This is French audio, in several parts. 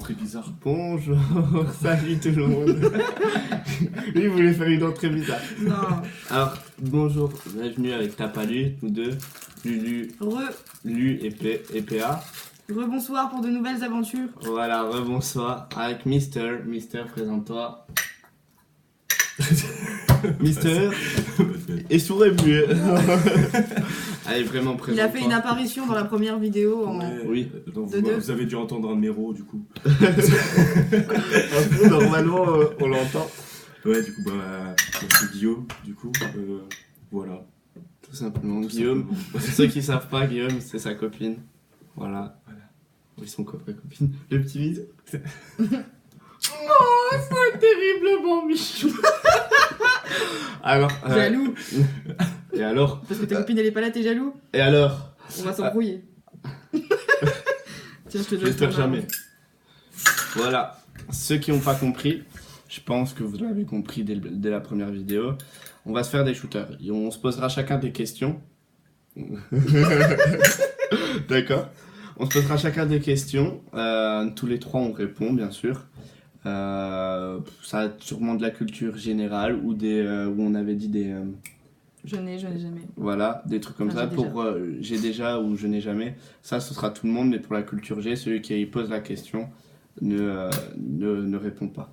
entrée bizarre. Bonjour, salut tout le monde. Lui, il voulait faire une entrée bizarre. Non. Alors, bonjour, bienvenue avec Tapalu, nous deux, Lulu, Lu et PA. Rebonsoir pour de nouvelles aventures. Voilà, rebonsoir avec Mister. Mister, présente-toi. Mister, et souris mieux. Allez, vraiment Il présente-toi. a fait une apparition dans la première vidéo. Oui. Donc De deux. vous avez dû entendre un méro du coup. Un peu, normalement, on l'entend. Ouais, du coup, c'est Guillaume, du coup. Voilà. Tout simplement, Tout Guillaume. simplement. Pour ceux qui savent pas, Guillaume, c'est sa copine. Voilà. Oui, son copain copine. Le petit bisou. Oh, c'est terriblement michou. Alors. Jaloux. Et alors. Parce que ta copine elle est pas là, t'es jaloux. Et alors. On va s'embrouiller. Tiens, je te donne J'espère ton arme. jamais. Voilà. Ceux qui n'ont pas compris, je pense que vous l'avez compris dès la première vidéo. On va se faire des shooters. Et on se posera chacun des questions. D'accord. On se posera chacun des questions. Tous les trois, on répond, bien sûr. Ça va être sûrement de la culture générale ou où on avait dit des. Je n'ai jamais. Voilà, des trucs comme Ah, ça. j'ai Pour j'ai déjà ou je n'ai jamais. Ça, ce sera tout le monde, mais pour la culture G, celui qui pose la question ne répond pas.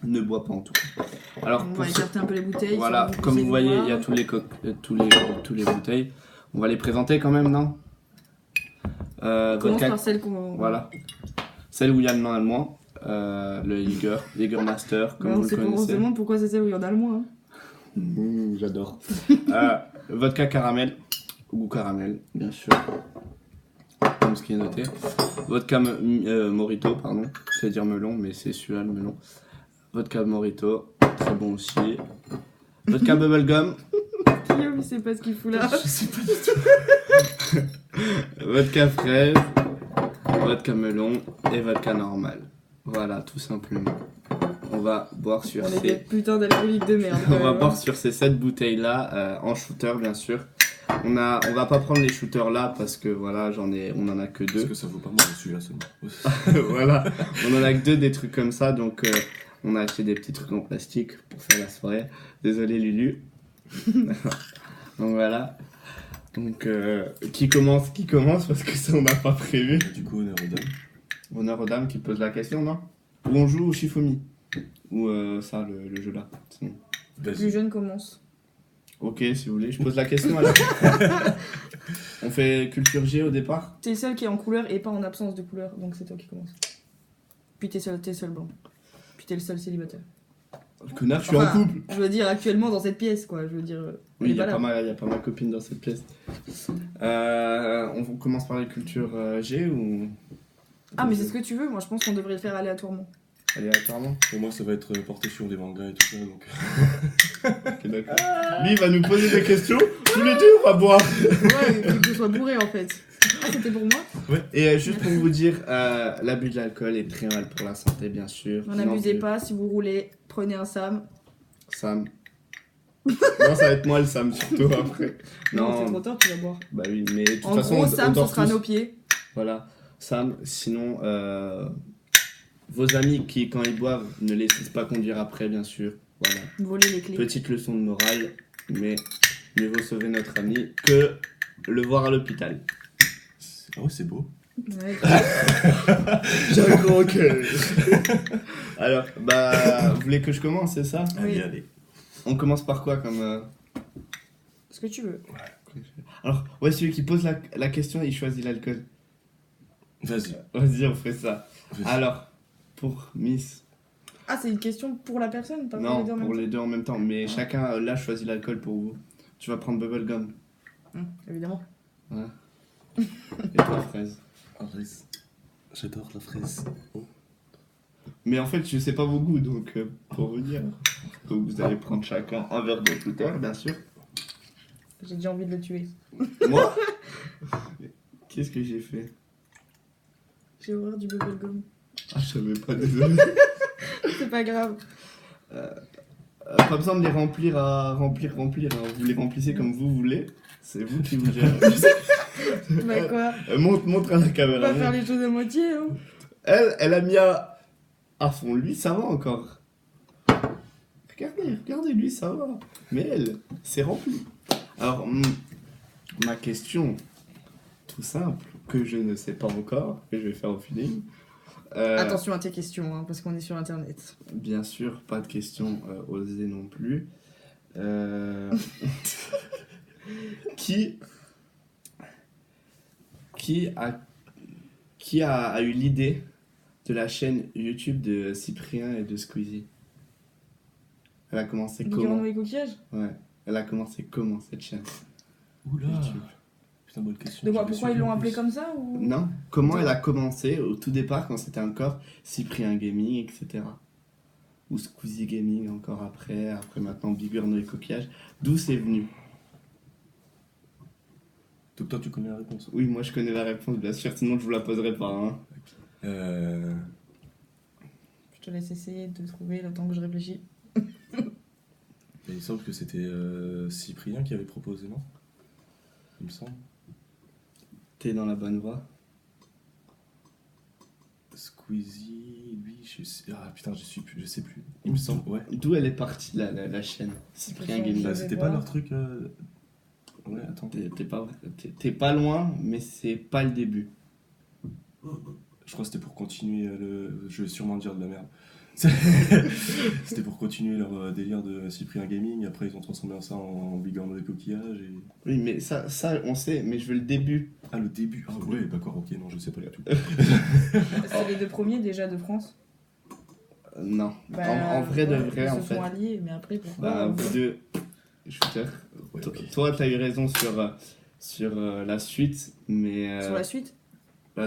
Ne boit pas en tout cas. Alors, On pour va ce- écarter un peu les bouteilles. voilà, si comme vous voyez, voir. il y a tous les bouteilles. On va les présenter quand même, non On commence vodka- par celle qu'on. Voilà. Celle où il y a le nom à le moins. Le Jägermaster, comme Ouais, vous on le sait on se connaissez. demande pourquoi c'est celle où il y en a le moins. Hein. J'adore. Vodka caramel, goût caramel, bien sûr. Comme ce qui est noté. Vodka Morito, pardon. C'est dire melon, mais c'est celui-là le melon. Vodka Morito, très bon aussi. Vodka Bubblegum, Guillaume, il sait pas ce qu'il fout là. je sais pas du tout. Vodka fraise, vodka melon et vodka normal. Voilà, tout simplement. On va boire sur On est des ces... putains d'alcooliques de merde. On va boire sur ces 7 bouteilles-là, en shooter bien sûr. On va pas prendre les shooters là parce que voilà, on en a que Parce 2. que ça vaut pas mal celui-là seulement. Voilà, on en a que 2 des trucs comme ça, donc on a acheté des petits trucs en plastique pour faire la soirée. Désolé Lulu. Donc voilà. Donc qui commence parce que ça on n'a pas prévu. Du coup, honneur aux dames. Honneur aux dames qui posent la question, non? Ou on joue au Shifumi? Ou ça, le jeu là. Sinon. Plus Vas-y. jeune commence. Ok, si vous voulez, je pose la question alors. On fait culture G au départ? T'es le seul qui est en couleur et pas en absence de couleur, donc c'est toi qui commence. Puis t'es seul blanc. Puis t'es le seul célibataire. Connard, je suis en Enfin, couple. Je veux dire actuellement dans cette pièce, quoi. Je veux dire. Oui, elle est il y a pas là. pas ma copine dans cette pièce. On commence par les cultures G ou Ah, mais c'est ce que tu veux. Moi, je pense qu'on devrait le faire aléatoirement. aléatoirement? Pour moi, ça va être porté sur des mangas et tout ça, donc. Ok, d'accord. Lui, il va nous poser des questions. Tous les deux, on va boire. Ouais, il faut que je sois bourré en fait. Ah, c'était pour moi. Et juste pour vous dire, l'abus de l'alcool est très mal pour la santé, bien sûr. N'en abusez pas. Si vous roulez, prenez un Sam. Sam. Non, ça va être moi le Sam surtout après. Non, c'est trop Non, tard, tu vas boire. bah oui, mais de toute En façon, gros, on Sam, ce dort sera tous. nos pieds. Voilà, Sam, sinon, vos amis qui, quand ils boivent, ne les laissent pas conduire après, bien sûr. Voilà. Voler les clés. Petite leçon de morale, mais mieux vaut sauver notre ami que le voir à l'hôpital. Ah ouais, c'est beau. Ouais. J'ai un gros cœur. Alors, bah, vous voulez que je commence, c'est ça? Oui. Allez, allez. On commence par quoi comme... Ce que tu veux. Alors, ouais, celui qui pose la question, il choisit l'alcool. Vas-y. Vas-y, on fait ça. Vas-y. Alors, pour Miss... Ah, c'est une question pour la personne, pas pour Non, les deux en même pour temps. les deux en même temps, mais chacun là choisit l'alcool pour vous. Tu vas prendre bubblegum. Évidemment. Et toi, fraise. Fraise. J'adore la fraise. Oh. Mais en fait, je sais pas vos goûts, donc pour vous dire. Donc vous allez prendre chacun un verre de shooter, bien sûr. J'ai déjà envie de le tuer. Moi Qu'est-ce que j'ai fait? J'ai horreur du bubblegum. Ah, je savais pas, désolé. C'est pas grave. Pas besoin de les remplir à remplir. Hein. Vous les remplissez comme vous voulez. C'est vous qui vous gérez. Bah quoi? Montre à la On caméra. va faire les choses à moitié, hein. Elle a mis à fond. Lui, ça va encore. Regardez, lui, ça va. Mais elle, c'est rempli. Alors, ma question, tout simple, que je ne sais pas encore, que je vais faire au feeling. Attention à tes questions, hein, parce qu'on est sur internet. Bien sûr, pas de questions osées non plus. Qui a eu l'idée de la chaîne YouTube de Cyprien et de Squeezie? Elle a commencé comment? Bigorneau et coquillage. Ouais. Elle a commencé comment cette chaîne Oula. YouTube? Putain, bonne question. De quoi, J'avais pourquoi ils suivi l'ont en appelé plus. comme ça ou... Non. Comment elle a commencé au tout départ quand c'était encore Cyprien Gaming, etc. Ou Squeezie Gaming encore après maintenant Bigorneau et coquillage. D'où c'est venu? Donc toi, tu connais la réponse. Oui, moi je connais la réponse, bien sûr, sinon je vous la poserai pas. Hein. Je te laisse essayer de trouver le temps que je réfléchis. Il me semble que c'était Cyprien qui avait proposé, non? Il me semble. T'es dans la bonne voie. Squeezie, lui, je sais... Ah putain, je sais plus. Il me semble, ouais. D'où elle est partie la chaîne Cyprien Je Gaming. Bah, vais c'était voir. pas leur truc... Ouais, attends. T'es pas loin, mais c'est pas le début. Je crois que c'était pour continuer le... Je vais sûrement dire de la merde. C'était pour continuer leur délire de Cyprien Gaming. Après, ils ont transformé ça en Bigorneau et coquillage. Et... Oui, mais ça on sait, mais je veux le début. Ah, le début. Ah ouais, d'accord, ok, non, je sais pas du tout. C'est les deux premiers déjà de France. Non. Bah, en vrai de ouais, vrai, ils en se fait. sont alliés, mais après pourquoi Bah, vous deux, shooter. Ouais, ok. Toi, t'as eu raison sur la suite, mais Sur la suite.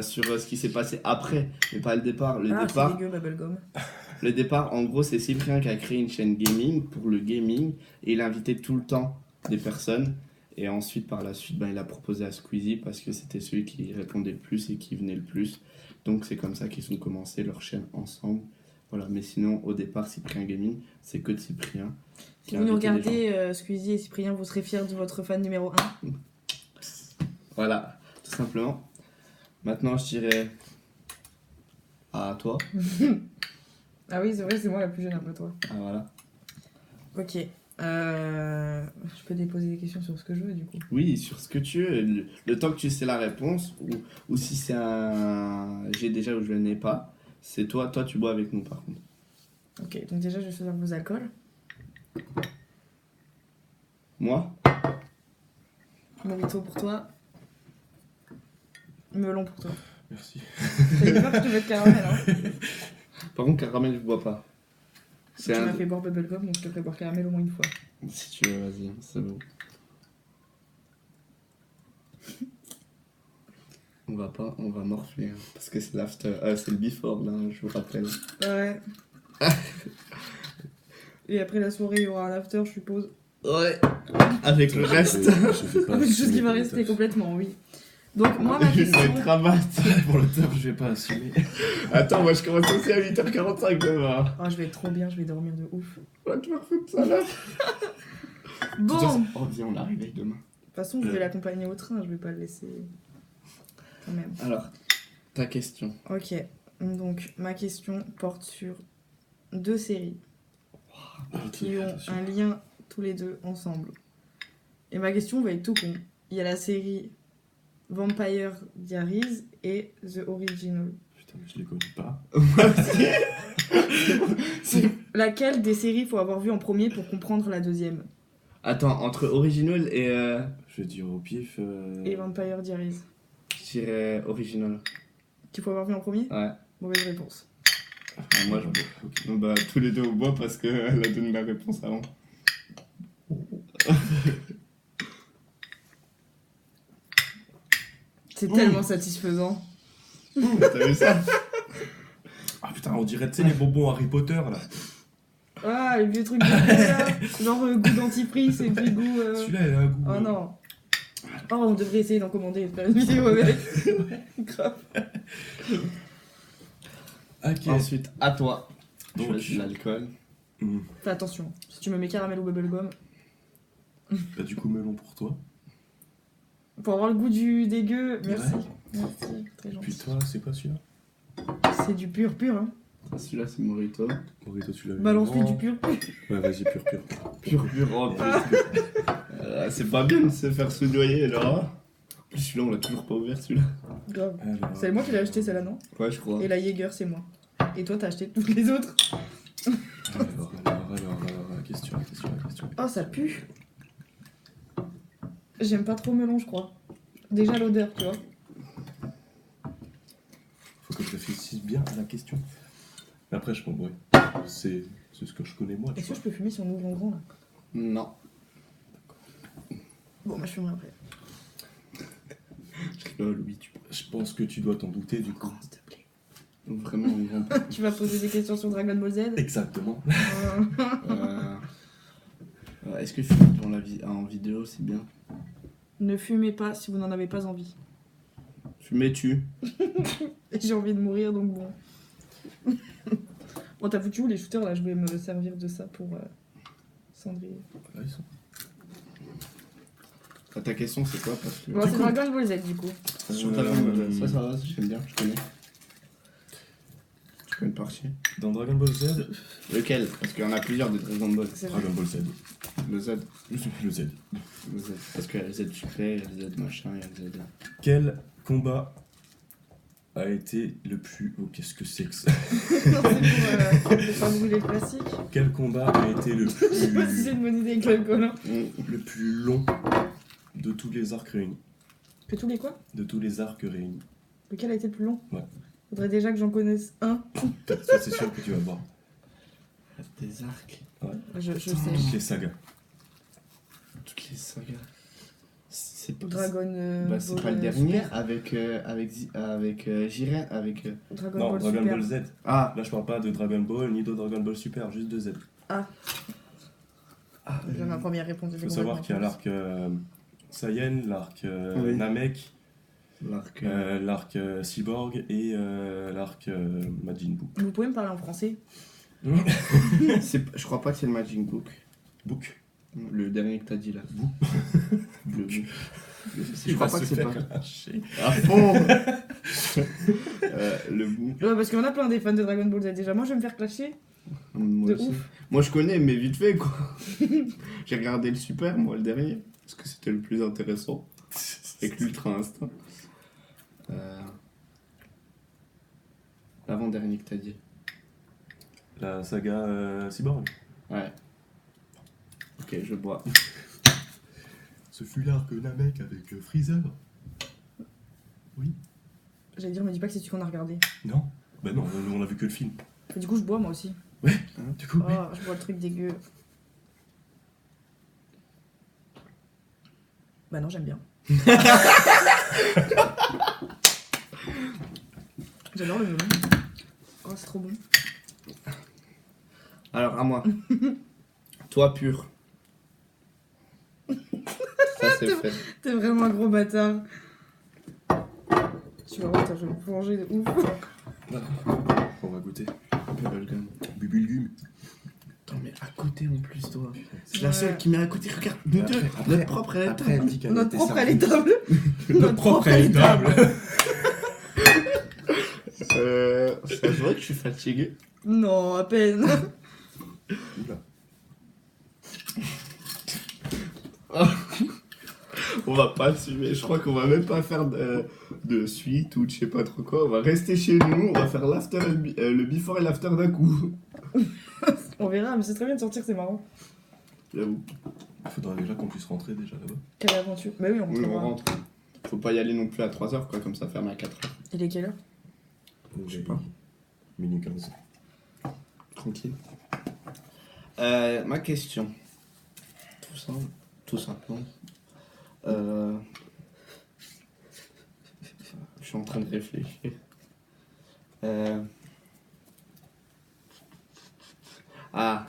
sur ce qui s'est passé après, mais pas le départ. Ah, c'est dégueu, Bubblegum. Le départ, en gros, c'est Cyprien qui a créé une chaîne gaming pour le gaming et il invitait tout le temps des personnes. Et ensuite, par la suite, il a proposé à Squeezie parce que c'était celui qui répondait le plus et qui venait le plus. Donc, c'est comme ça qu'ils ont commencé leur chaîne ensemble. Voilà, mais sinon, au départ, Cyprien Gaming, c'est que de Cyprien. Si qui vous nous invitait les gens. regardez, Squeezie et Cyprien, vous serez fiers de votre fan numéro 1. Voilà, tout simplement. Maintenant, je dirais à toi. Ah oui, c'est vrai, c'est moi la plus jeune après toi. Ah, voilà. Ok. Je peux déposer des questions sur ce que je veux du coup. Oui, sur ce que tu veux. Le temps que tu sais la réponse, ou si c'est un j'ai déjà ou je n'ai pas, c'est toi tu bois avec nous par contre. Ok, donc déjà je vais choisir vos alcools. Moi? Mojito pour toi. Melon pour toi. Merci. T'avais peur que je te mette caramel, hein. Par contre, caramel, je bois pas. Tu C'est m'as fait boire Bubblegum, donc je te ferai boire caramel au moins une fois. Si tu veux, vas-y, c'est bon. On va morfler, hein, parce que c'est l'after, c'est le before, là, je vous rappelle. Ouais. Et après la soirée, il y aura un after, je suppose. Ouais, avec le reste. Je vais pas Quelque chose assumer qui va pour le rester taf. complètement, oui. Donc moi, ma Je vais question... être rabattre. Pour le taf, je vais pas assumer. Attends, moi je commence aussi à 8h45 demain. Oh, je vais être trop bien, je vais dormir de ouf. On va te faire foutre ça là. Bon. Oh, viens, on la réveille demain. De toute façon, je vais l'accompagner au train, je vais pas le laisser... Quand même. Alors, ta question. Ok, donc ma question porte sur 2 séries qui ont attention. un lien tous les deux ensemble. Et ma question va être tout con. Il y a la série Vampire Diaries et The Original. Putain, mais je les connais pas. Laquelle des séries faut avoir vu en premier pour comprendre la deuxième? Attends, entre original et. Je vais dire au pif. Et Vampire Diaries. Je dirais original. Qu'il faut avoir vu en premier? Ouais. Mauvaise réponse. Moi, je Ok. bon, bah, tous les deux au bois parce qu'elle a donné la réponse avant. C'est tellement satisfaisant. T'as vu ça? Ah putain, on dirait, tu sais, les bonbons Harry Potter là. Ah, les vieux trucs de là. Genre goût dentifrice et puis goût... Celui-là, il a un goût. Oh non. Oh, on devrait essayer d'en commander et de faire une vidéo avec. Grave. Ok. Ensuite, à toi. Donc- Choisis l'alcool. Fais attention, si tu me mets caramel ou bubblegum, Bah, du coup, melon pour toi. pour avoir le goût du dégueu, merci. Ouais. Merci, très Puis gentil. toi, c'est quoi celui-là? C'est du pur pur, hein. Celui-là, c'est Morito. Morito, tu l'as vu Balance-lui avant. du pur pur. Ouais, vas-y, pur. Pur, oh putain. C'est pas bien de se faire soudoyer, là. En plus, celui-là, on l'a toujours pas ouvert, celui-là. Grave. Alors, C'est moi qui l'ai acheté celle-là, non? Ouais, je crois. Et la Jaeger, c'est moi. Et toi, t'as acheté toutes les autres. alors, question. Oh, ça pue. J'aime pas trop melon, je crois. Déjà l'odeur, tu vois. Faut que je réfléchisse bien à la question. Mais après, je pense, ouais. C'est ce que je connais moi, tu Est-ce que vois. je peux fumer si on ouvre en grand, là? Non. Bon, moi, je fumerai après. Je rigole, oui, tu peux. Je pense que tu dois t'en douter, du coup. S'il te plaît. Vraiment, on grand pas. Tu vas poser des questions sur Dragon Ball Z? Exactement. Est-ce que fumer devant en vidéo, c'est bien? Ne fumez pas si vous n'en avez pas envie. Fumer-tu? J'ai envie de mourir, donc bon. Bon, t'as foutu où les shooters, là? Je vais me servir de ça pour cendrier. Là, ils sont. Ta question, c'est quoi? Parce que... Bon, c'est Dragon Ball Z, du coup. Sur ta langue, ça va, j'aime bien, je connais. Tu connais une partie. Dans Dragon Ball Z, Lequel? Parce qu'il y en a plusieurs de Dragon Ball. C'est vrai. Dragon Ball Z. Le Z. Le Z. Le Z. Parce qu'il y a le Z sucré, il y a le Z machin, il y a le Z... Quel combat a été le plus... Oh, qu'est-ce que c'est que ça? Non, c'est pour pas brûler le classique. Quel combat a été le Je sais pas si plus... c'est une bonne idée avec l'alcool. Hein. le plus long de tous les arcs réunis? Que tous les quoi? De tous les arcs réunis. Lequel a été le plus long? Ouais. Faudrait déjà que j'en connaisse un. Ça, c'est sûr que tu vas voir. Des arcs. Je sais. Toutes les sagas. Toutes les sagas. C'est pas... Dragon Bah, c'est Ball pas le dernier Super. avec Jiren, avec... Dragon Non, Ball Dragon Super. Ball Z. Ah, Là, je parle pas de Dragon Ball ni de Dragon Ball Super, juste de Z. J'ai ma première réponse. Il faut savoir qu'il y a l'arc Saiyan, l'arc Oui. Namek, l'arc... l'arc Cyborg et l'arc Majin Buu. Vous pouvez me parler en français? Je crois pas que c'est le Magic Book. Book. Le dernier que t'as dit là. Bou. Le bout. Je Il crois va pas que se c'est faire pas. lâcher. À fond. Le bout. Ouais, parce qu'il y en a plein des fans de Dragon Ball Z. Déjà, moi, je vais me faire clasher. Moi De aussi. ouf. Moi je connais, mais vite fait quoi. J'ai regardé le super, moi le dernier, parce que c'était le plus intéressant. Avec l'Ultra Instinct. L'avant-dernier que t'as dit. La saga Cyborg. Ouais. Ok, je bois. Ce fut l'arc Namek avec Freezer. J'allais dire, me dis pas que c'est celui qu'on a regardé. Non. Bah non, on a vu que le film. Et du coup, je bois moi aussi. Du coup, Oh, je bois le truc dégueu. Bah non, j'aime bien. J'adore le melon. Oh, c'est trop bon. Alors à moi. Toi pur. Ça c'est fait. T'es vraiment un gros bâtard. Tu vas voir, je vais me plonger de ouf. on va goûter. Bubblegum. Bubblegum. Attends mais à côté en plus toi. C'est Ouais. la seule qui met à côté, regarde. Nous deux. Notre propre elle est Après, elle dit qu'elle Notre était propre, elle servie. est table. Notre propre, elle est table. Ça se voit que je suis fatigué. Non, à peine. Oula. On va pas assumer, je crois qu'on va même pas faire de suite ou de je sais pas trop quoi. On va rester chez nous, on va faire l'after, le before et l'after d'un coup. On verra, mais c'est très bien de sortir, c'est marrant. J'avoue. Il faudra déjà qu'on puisse rentrer déjà là-bas. Quelle aventure. Bah oui, on Oui, on rentrera. rentre. Faut pas y aller non plus à 3h quoi, comme ça ferme à 4h. Il est quelle heure? Je sais pas. Minuit 15. Tranquille. Ma question. Tout simplement. Je suis en train de réfléchir.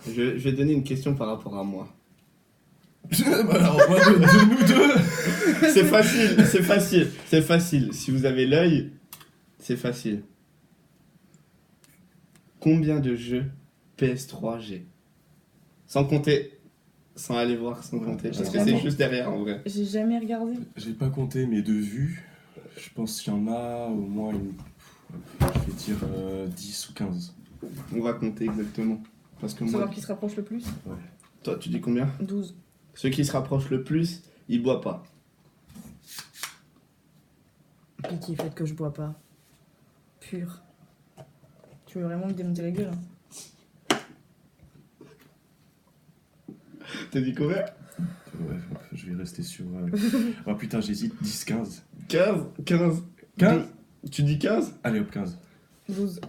Je vais donner une question par rapport à moi. Alors, moi, de nous deux. C'est facile. Si vous avez l'œil, c'est facile. Combien de jeux PS3 j'ai? Sans compter. Sans aller voir, sans compter. Parce que c'est juste derrière en vrai. J'ai jamais regardé. J'ai pas compté, mais de vue, je pense qu'il y en a au moins Je vais dire 10 ou 15. On va compter exactement. Parce que Pour moi, savoir qui se rapproche le plus. Ouais. toi, tu dis combien? 12. Ceux qui se rapprochent le plus, ils boivent pas. Pitié, faites que je bois pas. Pur. Tu veux vraiment me démonter la gueule, hein? T'as dit combien? Ouais, je vais rester sur. Oh putain, j'hésite. 10, 15. 15. 15. 15. Tu dis 15? Allez hop, 15. 12.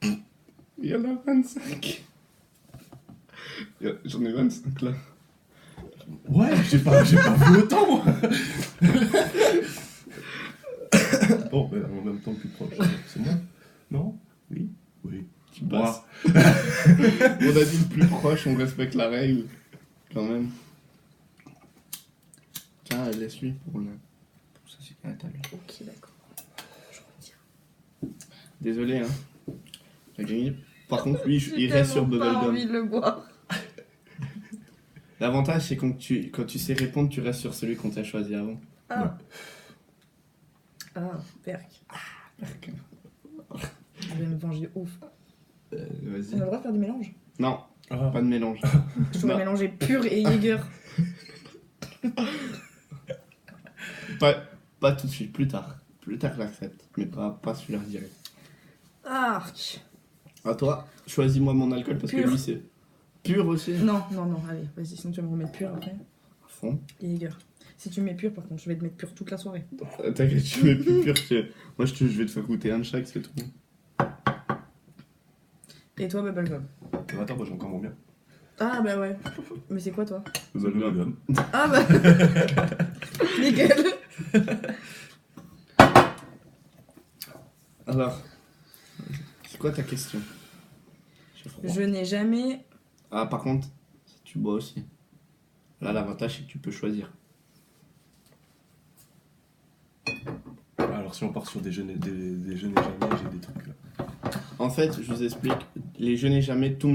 Il y en a 25. J'en ai 25 là. Ouais, j'ai pas vu autant moi. Bon, ben, en même temps, le plus proche, c'est moi. Non? Oui? Oui. Tu passes. Moi. On a dit le plus proche, on respecte la règle. Quand même. Tiens, laisse-lui pour ça, c'est qu'un étal. Ok, d'accord. Je retire. Désolé, hein. T'as gagné. Par contre, lui, J'ai il reste sur tellement pas envie Bubblegum. de le boire. L'avantage, c'est quand tu sais répondre, tu restes sur celui qu'on t'a choisi avant. Ah. Ah, perk. Je vais me venger ouf. On a Vas-y. le droit de faire du mélange? Non, Ah. pas de mélange. Je pourrais Non. mélanger pur et Jäger. Pas tout de suite, plus tard. Plus tard, j'accepte. Mais pas celui-là direct. Arc. À toi, choisis-moi mon alcool parce que Pur. lui, c'est pur aussi. Non, allez, vas-y, sinon tu vas me remettre pur après. À fond. Et Jäger. Si tu me mets pur, par contre, je vais te mettre pur toute la soirée. T'inquiète, tu mets plus pur que. Moi, je vais te faire goûter un de chaque, c'est tout. Et toi, Bubblegum? Attends, moi j'ai encore mon bien. Ah, bah ouais. Mais c'est quoi, toi? Bubblegum. Ah, bah. Nickel. Alors, c'est quoi ta question? J'ai froid. Je n'ai jamais. Ah, par contre, tu bois aussi. Là, l'avantage, c'est que tu peux choisir. Alors si on part sur des jeunes et jamais, j'ai des trucs là. En fait, je vous explique. Les je n'ai jamais, tout le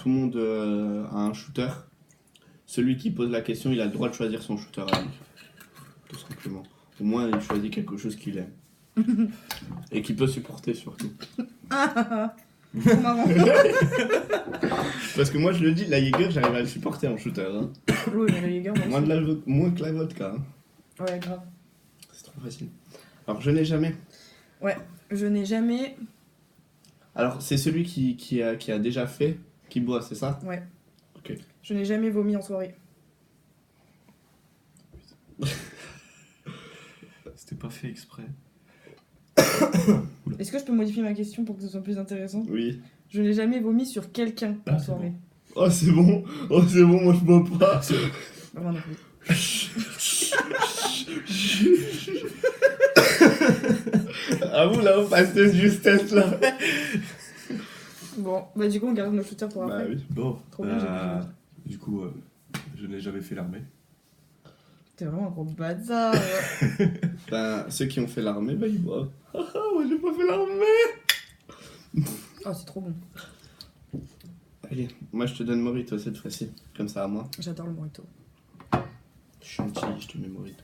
monde a un shooter. Celui qui pose la question, il a le droit de choisir son shooter à lui. Tout simplement. Au moins, il choisit quelque chose qu'il aime. Et qu'il peut supporter surtout. Trop marrant. Parce que moi, je le dis, la Jäger, j'arrive à le supporter en shooter. Hein. Oui, mais le Jäger, moi aussi. Moins que la vodka. Hein. Ouais, grave. C'est trop facile. Alors, je n'ai jamais. Ouais, je n'ai jamais. Alors, c'est celui qui a déjà fait, qui boit, c'est ça? Ouais. Ok. Je n'ai jamais vomi en soirée. C'était pas fait exprès. Est-ce que je peux modifier ma question pour que ce soit plus intéressant? Oui. Je n'ai jamais vomi sur quelqu'un en Ah, c'est soirée. Oh, c'est bon. Oh, c'est bon, moi, je bois pas. Ah, moi non plus. À vous, là, on passe de justesse, là. Bon, bah du coup, on garde nos shooters pour Bah après. oui. Bon, Trop bien, j'ai pris du coup, je n'ai jamais fait l'armée. T'es vraiment un gros bâtard. Ben, ceux qui ont fait l'armée, bah, ils boivent. Ah, moi, j'ai pas fait l'armée. Oh, c'est trop bon. Allez, moi, je te donne Morito cette fois-ci. Comme ça, à moi. J'adore le mojito. Je suis gentil, je te mets Morito.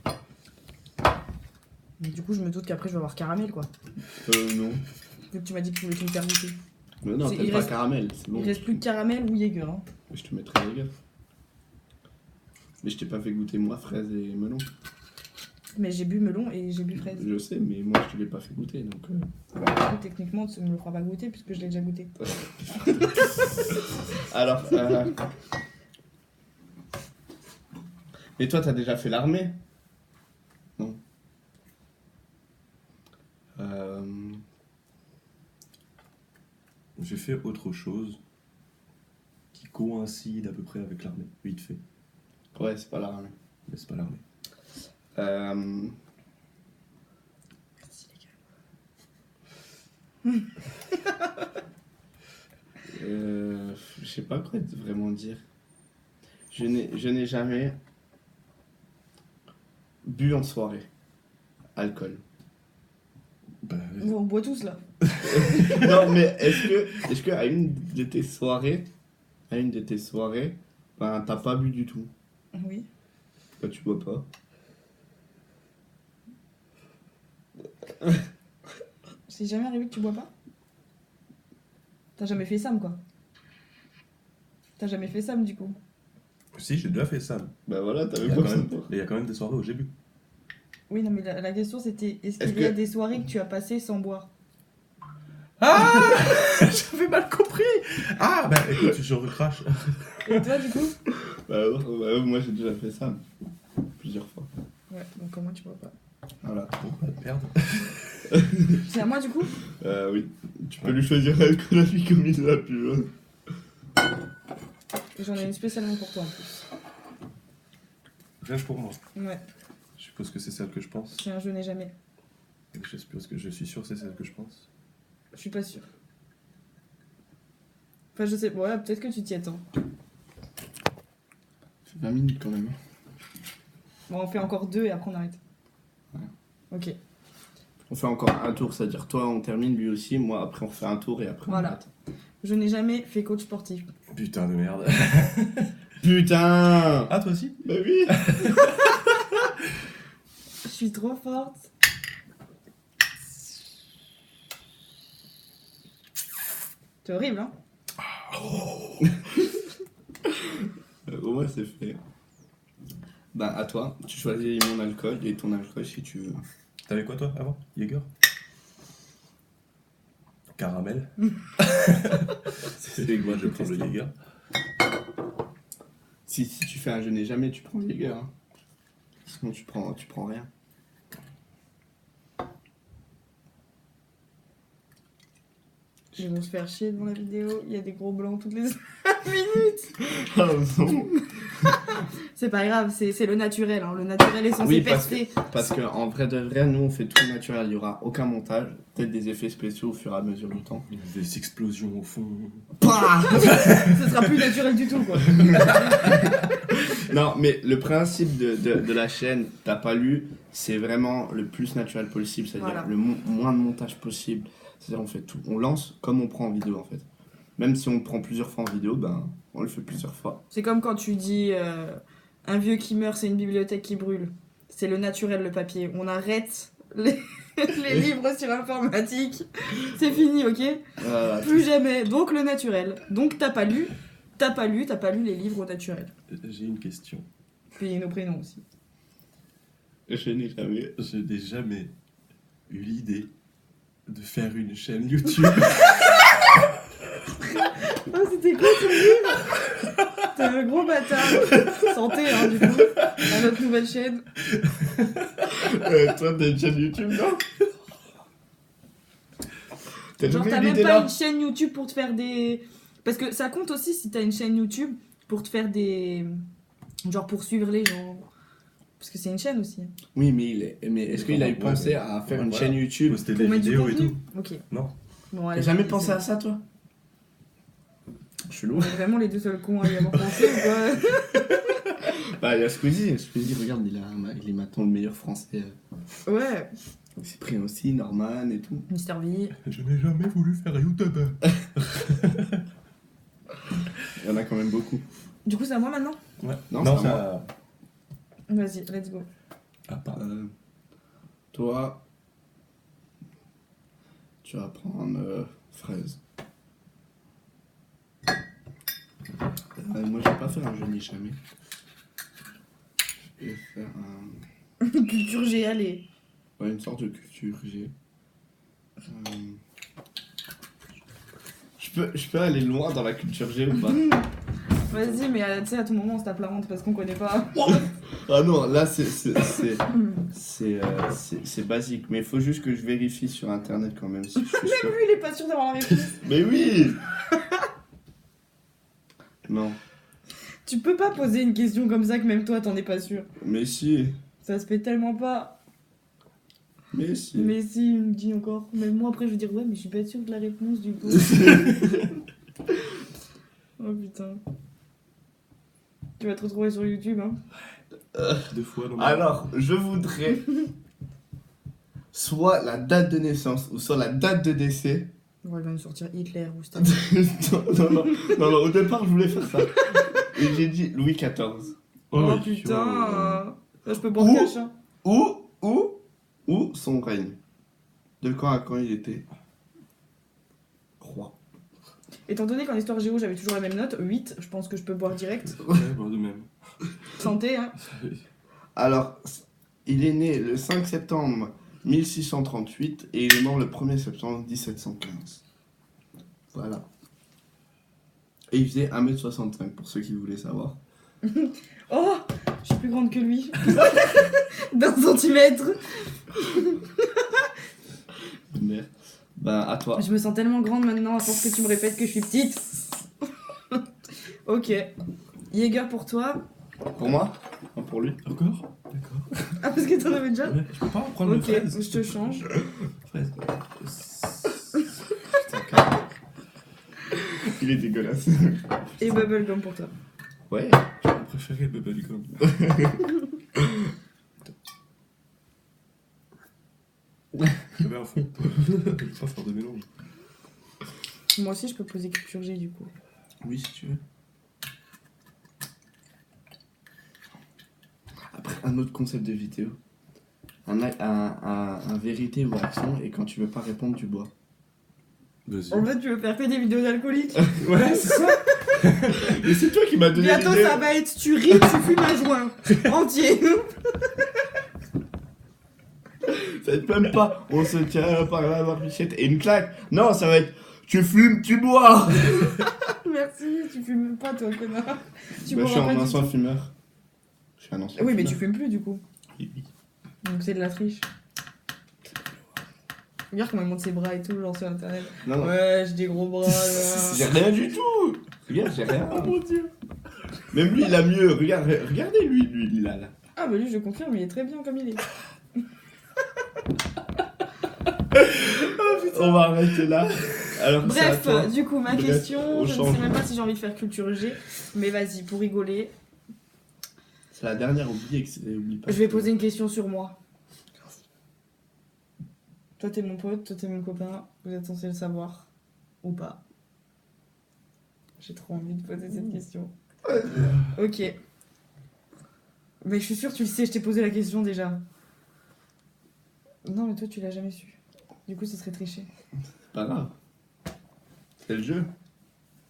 Mais du coup, je me doute qu'après, je vais avoir caramel, quoi. Non. Vu que tu m'as dit que tu voulais tout me faire goûter. Mais non, C'est- t'aimes il pas reste- caramel, c'est bon. Il reste plus que caramel ou Jäger. Hein. Je te mettrai les gars. Mais je t'ai pas fait goûter moi fraise et melon. Mais j'ai bu melon et j'ai bu fraise. Je sais, mais moi je te l'ai pas fait goûter donc. Du coup, techniquement, tu me le feras pas goûter puisque je l'ai déjà goûté. Alors, mais toi t'as déjà fait l'armée? Non. J'ai fait autre chose qui coïncide à peu près avec l'armée, vite fait. Ouais, c'est pas l'armée. Mais c'est pas l'armée. Merci les gars. Je sais pas quoi vraiment dire. Je n'ai jamais bu en soirée. Alcool. Bah, On boit tous là. Non, mais est-ce que à une de tes soirées, ben t'as pas bu du tout? Oui. Toi tu bois pas? Je C'est jamais arrivé que tu bois pas? T'as jamais fait Sam, quoi. T'as jamais fait Sam, du coup. Si, j'ai déjà fait ça. Bah voilà, Il t'avais y a pas quand ça. même, il y a quand même des soirées où j'ai bu. Oui, non, mais la question, c'était est-ce Est-ce qu'il y a que- des soirées que tu as passées sans boire? Ah J'avais mal compris. Ah, bah écoute, je recrache. Et toi, du coup? Moi j'ai déjà fait ça. Plusieurs fois. Ouais, donc comment tu bois pas? Voilà. Bon, bah, merde. C'est à moi, du coup? Oui. Tu peux lui choisir l'alcool comme il l'a pu. Hein. Et j'en ai une spécialement pour toi, en plus. Rien que pour moi. Ouais, Je suppose que c'est celle que je pense. c'est un je n'ai jamais. Je suppose que je suis sûr que c'est celle que je pense. Je suis pas sûre. Enfin, je sais, ouais, peut-être que tu t'y attends. C'est 20 minutes quand même. Bon, on fait encore 2 et après on arrête. Ouais. Ok. On fait encore un tour, c'est-à-dire toi on termine, lui aussi, moi après on refait un tour et après on Voilà. arrête. Je n'ai jamais fait coach sportif. Putain de merde. Putain. Ah, toi aussi? Bah oui. Je suis trop forte. C'est horrible, hein? Au moins c'est fait. Bah à toi, tu choisis mon alcool et ton alcool si tu veux. T'avais quoi toi avant? Jäger? Caramel? C'est moi je prends le Jäger. Si tu fais un je n'ai jamais, tu prends le Jäger. Hein. Sinon tu prends rien. Ils vont se faire chier devant la vidéo. Il y a des gros blancs toutes les 5 minutes. Ah non. C'est pas grave, c'est le naturel. Hein. Le naturel est censé Oui, parce percer. Parce qu'en vrai de vrai, nous on fait tout naturel, il y aura aucun montage, peut-être des effets spéciaux au fur et à mesure du temps. Des explosions au fond. Pah. Ce sera plus naturel du tout, quoi. Non, mais le principe de la chaîne, t'as pas lu, c'est vraiment le plus naturel possible, c'est-à-dire Voilà. le moins de montage possible. C'est-à-dire on fait tout, on lance comme on prend en vidéo en fait. Même si on le prend plusieurs fois en vidéo, ben on le fait plusieurs fois. C'est comme quand tu dis un vieux qui meurt, c'est une bibliothèque qui brûle. C'est le naturel, le papier. On arrête les livres sur informatique. C'est fini, ok? Voilà. Plus jamais. Donc le naturel. Donc t'as pas lu les livres au naturel. J'ai une question. Puis nos prénoms aussi. Je n'ai jamais. Je n'ai jamais eu l'idée de faire une chaîne YouTube. Oh, c'était quoi ton livre? T'es un gros bâtard. Santé, hein, du coup. À notre nouvelle chaîne. Toi t'as une chaîne YouTube, non? T'as Genre, jamais t'as eu même l'idée pas là? une chaîne YouTube pour te faire des. Parce que ça compte aussi si t'as une chaîne YouTube pour te faire des. Genre pour suivre les gens. Parce que c'est une chaîne aussi. Oui, mais est-ce qu'il a eu Ouais, pensé mais- à faire ouais, une voilà. chaîne YouTube? Poster Pour des mettre du vidéos et contenu. tout. Ok. Non. Bon, T'as allez, jamais c'est- pensé à ça, toi? Chelou. On est vraiment les deux seuls cons à y avoir pensé ou quoi? Bah, il y a Squeezie. Squeezie, regarde, il est maintenant le meilleur français. Ouais. Il s'est pris aussi, Norman et tout. Mister V. Je n'ai jamais voulu faire YouTube. Il y en a quand même beaucoup. Du coup, c'est à moi maintenant? Ouais. Non, Non, c'est à ça. Vas-y, let's go. Ah, pas. Toi, tu vas prendre fraise. Moi, je vais pas faire un je n'ai jamais. Je vais faire Culture G, allez. une sorte de culture G. Je peux aller loin dans la culture G ou pas? Vas-y, mais tu sais, à tout moment, on se tape la honte parce qu'on connaît pas. Ah non, là c'est basique, mais il faut juste que je vérifie sur internet quand même si je suis sûr. Lui, il est pas sûr d'avoir la réponse. Mais oui. Non, Tu peux pas poser une question comme ça que même toi, t'en es pas sûr. mais si, Ça se fait tellement pas. mais si. Mais si, il me dit encore. Mais moi, après, je vais dire, ouais, mais je suis pas sûre de la réponse du coup. Oh putain. Tu vas te retrouver sur YouTube, hein. 2 fois. Non, mais- Alors, je voudrais soit la date de naissance ou soit la date de décès. On va nous sortir Hitler ou Staline. non, au départ je voulais faire ça. Et j'ai dit Louis XIV. Oh oui, putain. Ça, je peux boire Ouh. cash, hein. Ou son règne. De quand à quand il était roi. Étant donné qu'en histoire géo, j'avais toujours la même note, 8, je pense que je peux boire direct. Ouais, bah, de même. Santé, hein. Alors, il est né le 5 septembre 1638 et il est mort le 1er septembre 1715. Voilà. Et il faisait 1m65 pour ceux qui voulaient savoir. Oh, je suis plus grande que lui. D'un centimètre. Merde. Ben, à toi. Je me sens tellement grande maintenant à force que tu me répètes que je suis petite. Ok. Jäger pour toi. Pour moi? Non, pour lui. Encore? D'accord. Ah, parce que t'en avais déjà? Ouais, je peux pas en prendre le Ok, fraise. je te change. Fraise. Il est dégueulasse. Et bubblegum pour toi. Ouais. J'ai préféré Bubblegum. J'avais un fond. Pas faire de mélange. Moi aussi, je peux poser culture G du coup. Oui, si tu veux. Après, un autre concept de vidéo. Un vérité ou action, et quand tu veux pas répondre, tu bois. Vas-y. En fait, tu veux faire que des vidéos d'alcooliques? Ouais, c'est ça. Et c'est toi qui m'as donné Bientôt, l'idée. ça va être tu ris, tu fumes un joint. Entier. Ça va être même pas on se tient par la barbichette et une claque. Non, ça va être tu fumes, tu bois. Merci, tu fumes pas toi, connard. Tu Bah, je suis boiras pas un du ancien tout. fumeur. Je suis un ancien Oui, mais tu fumeur. fumes plus du coup. Oui, oui. Donc c'est de la triche. Regarde comment il monte ses bras et tout, genre sur internet. Non, non. Ouais, j'ai des gros bras là. J'ai rien du tout. Regarde, j'ai rien. Oh mon dieu. Même lui, il a mieux. Regardez lui, il a là. Ah bah lui, je confirme, il est très bien comme il est. On va arrêter là. Alors, c'est à Bref, toi. du coup, ma Bref, question, on je ne change. sais même pas si j'ai envie de faire culture G, mais vas-y, pour rigoler, C'est la dernière, oublie pas. je vais poser une question sur moi. Toi, t'es mon pote, toi, t'es mon copain, vous êtes censé le savoir, ou pas. J'ai trop envie de poser cette question. Ok. Mais je suis sûre que tu le sais, je t'ai posé la question déjà. Non, mais toi, tu l'as jamais su. Du coup, ce serait tricher. C'est pas grave. C'est le jeu.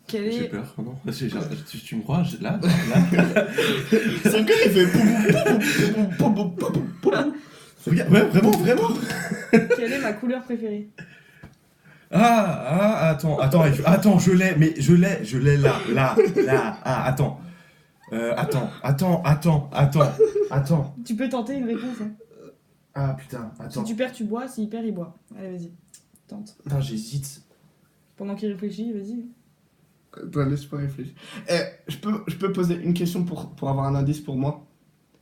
Quel J'ai est... peur, non? Tu me crois? Là? Son cœur, il fait poum, poum, poum, poum, poum, poum. Regarde, ouais, vraiment? Quelle est ma couleur préférée? Attends, je l'ai, mais je l'ai là. Ah, attends. Attends. Tu peux tenter une réponse, hein. Ah, putain, Si attends. tu perds, tu bois, s'il perd, il boit. Allez, vas-y. Tente. Putain, j'hésite. Pendant qu'il réfléchit, vas-y. Toi, laisse pas réfléchir. Je peux poser une question pour avoir un indice pour moi?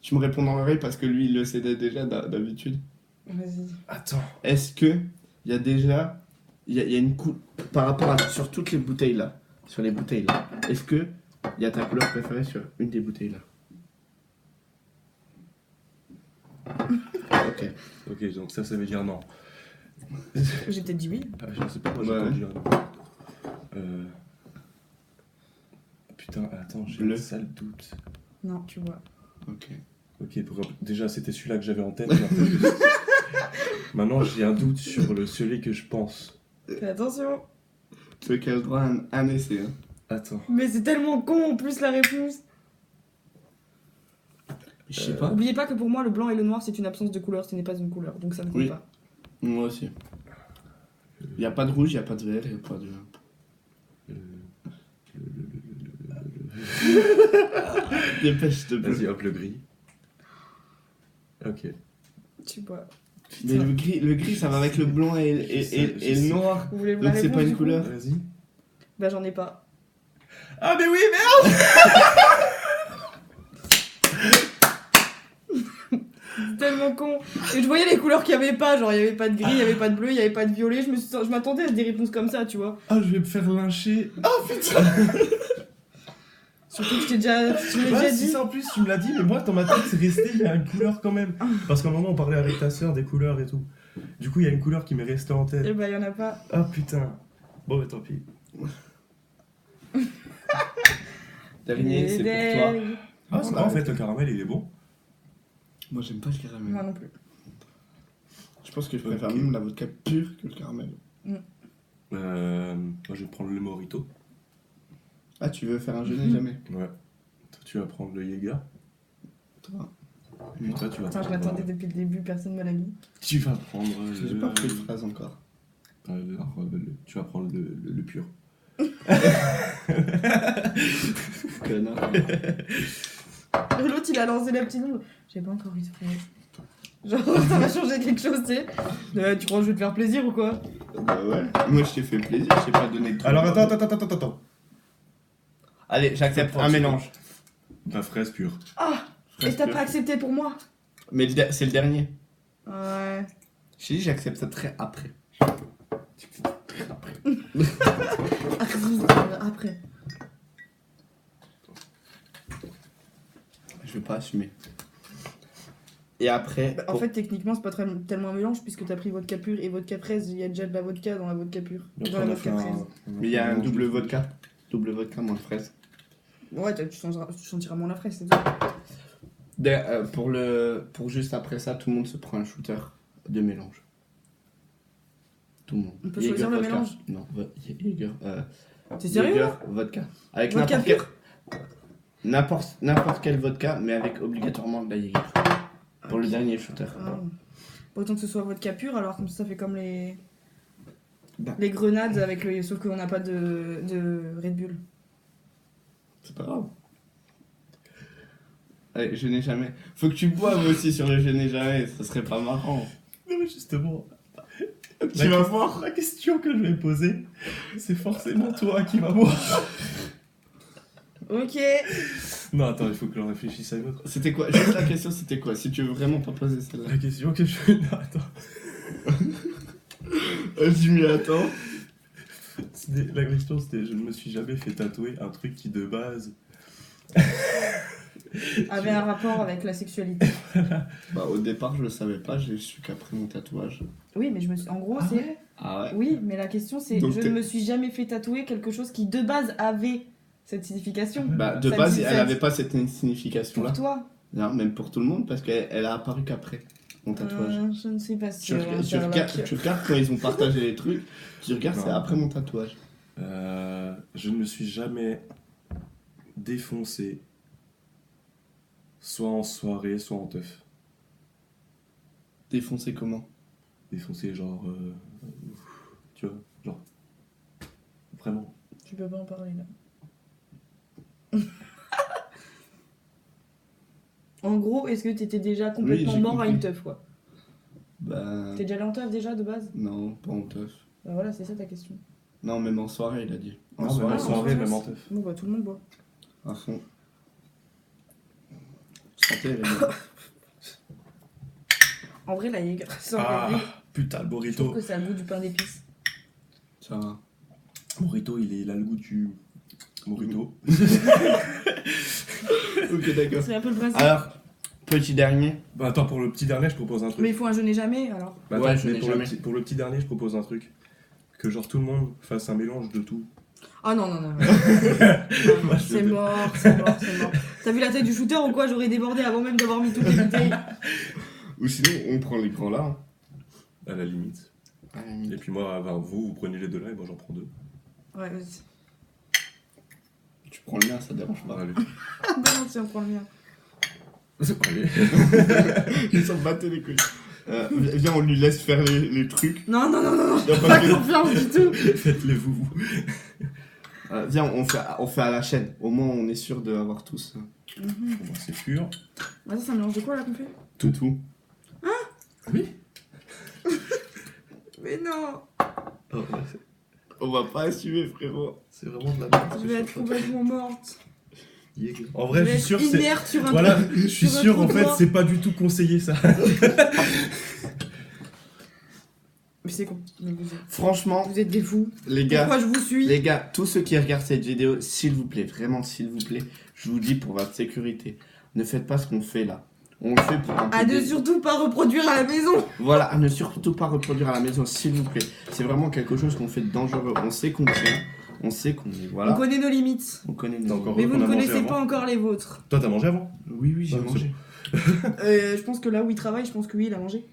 Tu me réponds dans l'oreille parce que lui, il le sait déjà d'habitude. Vas-y. Attends. Est-ce que il y a déjà... Il y a une par rapport à... Sur toutes les bouteilles là. Sur les bouteilles là. Est-ce que il y a ta couleur préférée sur une des bouteilles là? Ok. Ok, donc ça veut dire non. J'ai peut-être dit oui. Ah, je sais pas, moi j'ai Ouais. pas dire non. Putain, attends, j'ai Bleu. un sale doute. Non, tu bois. Ok. Ok, déjà c'était celui-là que j'avais en tête. Mais après, maintenant j'ai un doute sur celui que je pense. Fais attention. Tu veux qu'elle ait le droit à un essai, hein? Attends. Mais c'est tellement con en plus la réponse. Je sais pas. Oubliez pas que pour moi, le blanc et le noir, c'est une absence de couleur, ce n'est pas une couleur. Donc ça ne compte Oui. pas. Moi aussi. Il y a pas de rouge, il y a pas de vert, il y a pas de... Dépêche-toi. Vas-y, hop, le gris. Ok. Tu bois. Mais le gris, ça va avec le blanc et le noir. Vous voulez la Donc c'est réponse, pas une du coup couleur. Vas-y. Bah j'en ai pas. Ah, mais oui, merde! C'est tellement con. Et je voyais les couleurs qu'il y avait pas. Genre, il y avait pas de gris, il y avait pas de bleu, il y avait pas de violet. Je m'attendais à des réponses comme ça, tu vois. Ah, je vais me faire lyncher. Oh putain! Surtout que tu l'as Ouais, déjà si dit. ça en plus, tu me l'as dit, mais moi dans ma tête c'est resté, il y a une couleur quand même. Parce qu'à un moment on parlait avec ta soeur des couleurs et tout. Du coup, il y a une couleur qui m'est restée en tête. Et bah, il y en a pas. Ah putain. Bon, bah tant pis. Dernier, c'est pour toi. Ah, en fait, le caramel il est bon. Moi j'aime pas le caramel. Moi non plus. Je pense que je préfère Ok. même la vodka pure que le caramel. Moi, je vais prendre le Morito. Ah, tu veux faire un jeûner jamais? Ouais. Toi, tu vas prendre le Jäger. Toi. Et puis toi, tu vas Attends, je prendre... l'attendais depuis le début, personne me l'a mis. Tu vas prendre J'ai pas pris de phrase encore. Tu vas prendre le pur. Connard. L'autre, il a lancé la petite onde. J'ai pas encore eu de phrase. Genre, ça va changer quelque chose, tu sais. Tu crois que je vais te faire plaisir ou quoi? Bah ouais. Moi, je t'ai fait plaisir, je t'ai pas donné de truc. Alors, attends. Allez, j'accepte Prends un un petit mélange. La fraise pure. Ah! Et Fraise t'as pure. pas accepté pour moi? Mais c'est le dernier. Ouais. Je t'ai dit, j'accepte ça très après. Après. Je vais pas assumer. Et après. Bah, en fait, techniquement, c'est pas tellement un mélange puisque t'as pris vodka pure et vodka fraise. Il y a déjà de la vodka dans la vodka pure. Dans la vodka fraise. Mais il y a un double vodka. Double vodka, moins fraise. Ouais, tu sentiras moins la fraise, c'est tout. Pour juste après ça, tout le monde se prend un shooter de mélange. Tout le monde. On peut choisir le vodka. mélange? Non, Jäger. T'es sérieux Jäger, là? vodka. Avec Vodka n'importe quel vodka, mais avec obligatoirement de la Jäger. Pour le dernier shooter. Ah. Autant que ce soit vodka pure, alors comme ça fait comme Bah. les grenades avec le. Sauf qu'on n'a pas de Red Bull. C'est pas grave. Allez, je n'ai jamais. Faut que tu boives aussi sur le je n'ai jamais, ça serait pas marrant. Non, mais justement, Tu vas voir. la question que je vais poser, c'est forcément toi qui vas voir. Ok. Non, attends, il faut que j'en réfléchisse à une autre. C'était quoi? Juste la question, c'était quoi? Si tu veux vraiment pas poser celle-là. La question que je... Non, attends. Je m'y attends. La question, c'était je ne me suis jamais fait tatouer un truc qui, de base... Avait un rapport avec la sexualité. Bah, au départ, je le savais pas, j'ai su qu'après mon tatouage. Oui, mais je me suis. En gros, c'est. Ah ouais? Oui, mais la question c'est Donc je t'es- ne me suis jamais fait tatouer quelque chose qui de base avait cette signification. Bah, de Ça base, dit- elle ça avait dit- pas cette signification-là. Pour toi, Non, même pour tout le monde, parce qu'elle a apparu qu'après mon tatouage. je ne sais pas Tu, si. tu regardes quand ils ont partagé les trucs, tu regardes, Non. c'est après mon tatouage. Je ne me suis jamais défoncé, soit en soirée, soit en teuf. Défoncé comment? Défoncé, genre... tu vois, genre... Vraiment. Tu peux pas en parler là. En gros, est-ce que t'étais déjà complètement j'ai mort à une compris. teuf quoi? Bah. T'es déjà allé en teuf déjà de base? Non, pas en teuf. Bah voilà, c'est ça ta question. Non, même en soirée, il a dit. En Non, soirée, même en en soirée, teuf. même en teuf. Bon bah tout le monde boit. à fond. Santé, les gars. En vrai, la Jäger, sans Ah, rêver, putain, le je trouve burrito. que ça a le goût du pain d'épices. Ça va. Burrito, il a le goût du... Burrito. Ok, d'accord. C'est un peu le principe. Alors, petit dernier. Bah attends, pour le petit dernier, je propose un truc. Mais il faut un jeûner jamais alors. Bah, Ouais, attends, je mais n'ai pour, le jamais. petit, pour le petit dernier, je propose un truc. Que genre tout le monde fasse un mélange de tout. Ah non, non, non. Moi, je C'est le- mort, c'est mort, c'est mort. T'as vu la taille du shooter ou quoi? J'aurais débordé avant même d'avoir mis toutes les bouteilles. Ou sinon, on prend l'écran là. À la limite. Et puis moi, bah, vous prenez les deux là et moi j'en prends deux. Ouais, vas-y. Tu prends le mien, ça dérange pas. Allez. Ah bah non, si on prend le mien. Allez. Ils s'en battaient les couilles. Viens, on lui laisse faire les trucs. Non, non, non, non, non. Y a Pas pas que- confiance du tout. Faites-les vous. Viens, on fait à la chaîne. Au moins, on est sûr d'avoir tous. Bon, bah, c'est pur. Ah, ça, c'est un mélange de quoi là qu'on fait? Tout. Oui. Mais non. Oh, ouais, On va pas assumer, frérot. c'est vraiment de la merde. Je vais être complètement morte. En vrai, je suis sûr vais que être c'est... inerte sur un Voilà, truc. je suis sur un sûr en trottoir. fait, c'est pas du tout conseillé ça. Mais c'est con. Mais Franchement, vous êtes des fous. les gars, Pourquoi je vous suis? les gars, tous ceux qui regardent cette vidéo, s'il vous plaît, vraiment s'il vous plaît, je vous dis pour votre sécurité, ne faites pas ce qu'on fait là. On le fait pour un peu À ne des- surtout pas reproduire à la maison. Voilà, à ne surtout pas reproduire à la maison, s'il vous plaît. C'est vraiment quelque chose qu'on fait de dangereux. On sait qu'on tient, on sait qu'on est... Voilà, On connaît nos limites. on connaît T'as nos... encore- Mais qu'on vous ne a mangé connaissez avant. pas encore les vôtres. Toi, t'as mangé avant? Oui, j'ai Ouais, mangé. Je pense que là où il travaille, je pense que oui, il a mangé.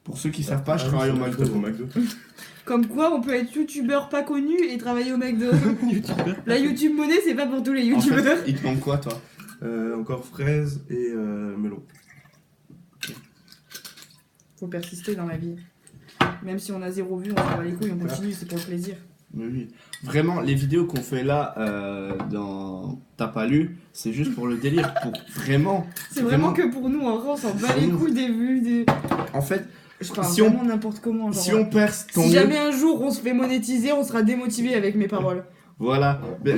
Pour ceux qui savent pas, je travaille au McDo. Comme quoi, on peut être youtubeur pas connu et travailler au McDo. La YouTube monnaie, c'est pas pour tous les En youtubeurs. fait, il te manque quoi, toi? Encore fraise et melon. Faut persister dans la vie. Même si on a 0 vue, on s'en bat les couilles, on continue, c'est pour le plaisir. Mais oui. Vraiment, les vidéos qu'on fait là dans T'as pas lu, c'est juste pour le délire. Pour vraiment. C'est vraiment que pour nous, en vrai, on s'en bat les couilles des vues. En fait, Je parle Si on- vraiment n'importe comment. Genre, si on perce, tant si mieux. jamais un jour on se fait monétiser, on sera démotivé avec mes paroles. Voilà. Mais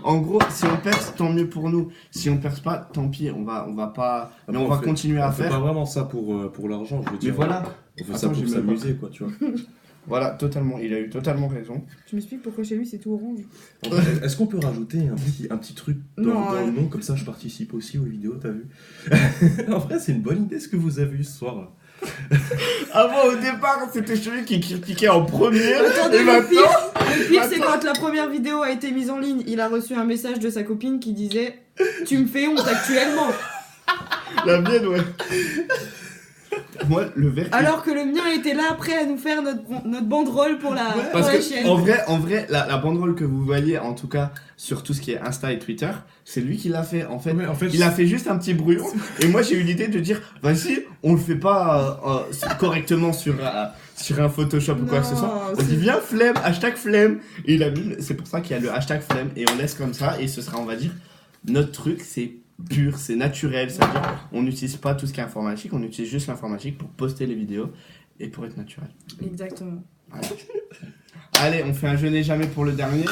en gros, si on perce, tant mieux pour nous. Si on perce pas, tant pis. On va pas. Mais on va continuer à On fait faire. pas vraiment ça pour l'argent, je veux Mais dire. voilà. On fait Attends, ça pour j'ai même s'amuser, quoi, tu vois. Voilà, totalement. Il a eu totalement raison. Tu m'expliques pourquoi chez lui c'est tout orange? En fait, est-ce qu'on peut rajouter un petit truc dans, Non, dans le nom, comme ça je participe aussi aux vidéos, t'as vu? En vrai, c'est une bonne idée ce que vous avez eu ce soir. Avant, au départ, c'était celui qui critiquait en premier. Attendez, Et le pire, maintenant. le pire, c'est quand la première vidéo a été mise en ligne, il a reçu un message de sa copine qui disait « Tu me fais honte actuellement !» La mienne, ouais. Moi, le verre. Alors que le mien était là prêt à nous faire notre banderole pour la, pour Parce la que, chaîne. en vrai, la banderole que vous voyez, en tout cas, sur tout ce qui est Insta et Twitter, c'est lui qui l'a fait. En fait, Ouais, en fait, il a fait juste un petit brouillon. Et moi, j'ai eu l'idée de dire, vas-y, on le fait pas correctement sur un Photoshop ou quoi que ce soit. Non, On dit, viens, flemme, hashtag flemme. Et il a mis, c'est pour ça qu'il y a le hashtag flemme. Et on laisse comme ça. Et ce sera, on va dire, notre truc, c'est pur, c'est naturel. C'est-à-dire, on n'utilise pas tout ce qui est informatique, on utilise juste l'informatique pour poster les vidéos et pour être naturel. Exactement. Allez, on fait un je n'ai jamais pour le dernier.